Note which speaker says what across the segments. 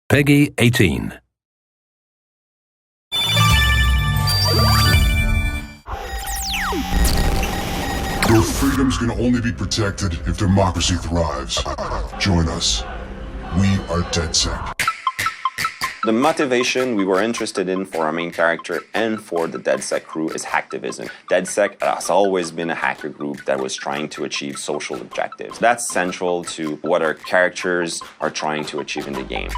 Speaker 1: Peggy 18.
Speaker 2: Your freedoms can only be protected if democracy thrives. Join us. We are Dedsec.
Speaker 3: The motivation we were interested in for our main character and for the Dedsec crew is hacktivism. Dedsec has always been a hacker group that was trying to achieve social objectives. That's central to what our characters are trying to achieve in the game.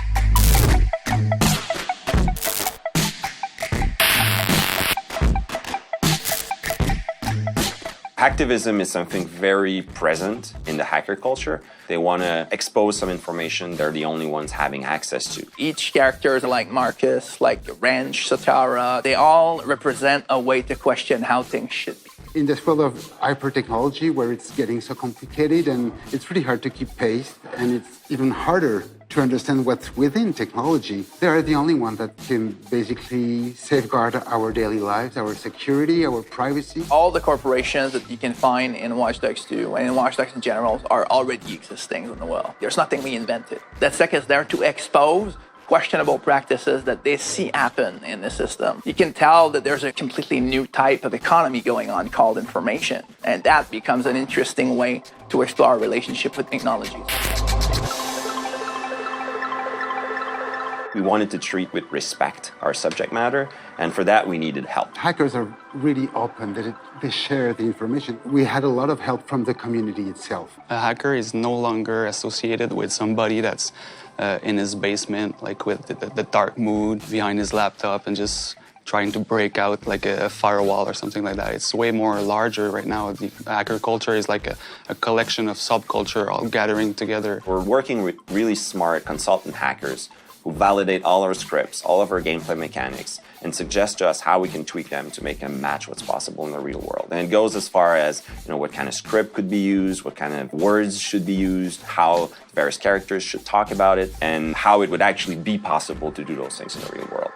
Speaker 3: Hacktivism is something very present in the hacker culture. They want to expose some information they're the only ones having access to.
Speaker 4: Each character is like Marcus, like Wrench, Satara. They all represent a way to question how things should be.
Speaker 5: In this world of hyper-technology where it's getting so complicated and it's really hard to keep pace and it's even harder to understand what's within technology, they are the only one that can basically safeguard our daily lives, our security, our privacy.
Speaker 4: All the corporations that you can find in Watch Dogs 2 and in Watch Dogs in general are already existing in the world. There's nothing we invented. Dedsec is there to expose questionable practices that they see happen in the system. You can tell that there's a completely new type of economy going on called information, and that becomes an interesting way to explore our relationship with technology.
Speaker 3: We wanted to treat with respect our subject matter, and for that we needed help.
Speaker 5: Hackers are really open, they share the information. We had a lot of help from the community itself.
Speaker 6: A hacker is no longer associated with somebody that's in his basement, like with the dark mood behind his laptop and just trying to break out like a firewall or something like that. It's way more larger right now. The hacker culture is like a collection of subculture all gathering together.
Speaker 3: We're working with really smart consultant hackers who validate all our scripts, all of our gameplay mechanics, and suggest to us how we can tweak them to make them match what's possible in the real world. And it goes as far as, what kind of script could be used, what kind of words should be used, how various characters should talk about it, and how it would actually be possible to do those things in the real world.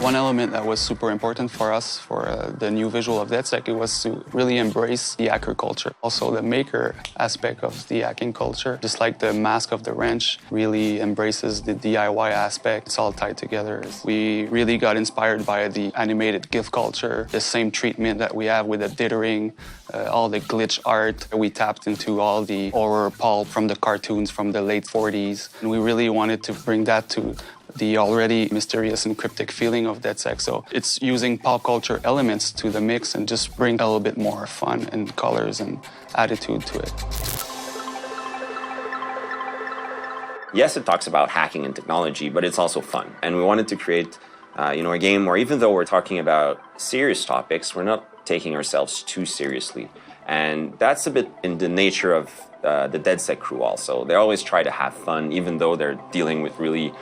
Speaker 6: One element that was super important for us for the new visual of Dedsec, it was to really embrace the hacker culture. Also the maker aspect of the hacking culture, just like the Mask of the Wrench really embraces the DIY aspect. It's all tied together. We really got inspired by the animated GIF culture, the same treatment that we have with the dithering, all the glitch art. We tapped into all the horror pulp from the cartoons from the late 40s. And we really wanted to bring that to the already mysterious and cryptic feeling of Dedsec. So it's using pop culture elements to the mix and just bring a little bit more fun and colors and attitude to it.
Speaker 3: Yes, it talks about hacking and technology, but it's also fun. And we wanted to create a game where even though we're talking about serious topics, we're not taking ourselves too seriously. And that's a bit in the nature of the Dedsec crew also. They always try to have fun, even though they're dealing with really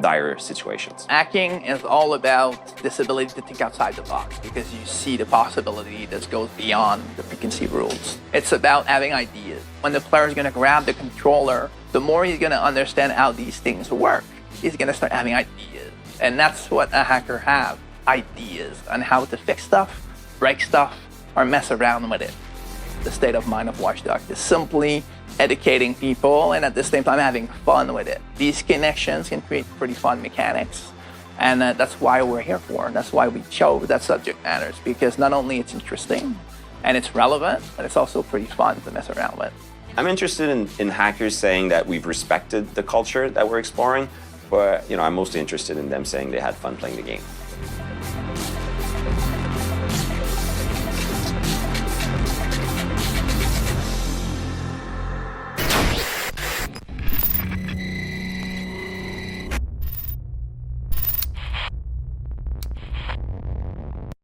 Speaker 3: dire situations.
Speaker 4: Hacking is all about this ability to think outside the box because you see the possibility that goes beyond the preconceived rules. It's about having ideas. When the player is going to grab the controller, the more he's going to understand how these things work, he's going to start having ideas. And that's what a hacker has, ideas on how to fix stuff, break stuff, or mess around with it. The state of mind of Watch Dogs is simply educating people and at the same time having fun with it. These connections can create pretty fun mechanics, and that's why we're here for. That's why we chose that subject matters, because not only it's interesting and it's relevant, but it's also pretty fun to mess around with.
Speaker 3: I'm interested in hackers saying that we've respected the culture that we're exploring, but I'm mostly interested in them saying they had fun playing the game.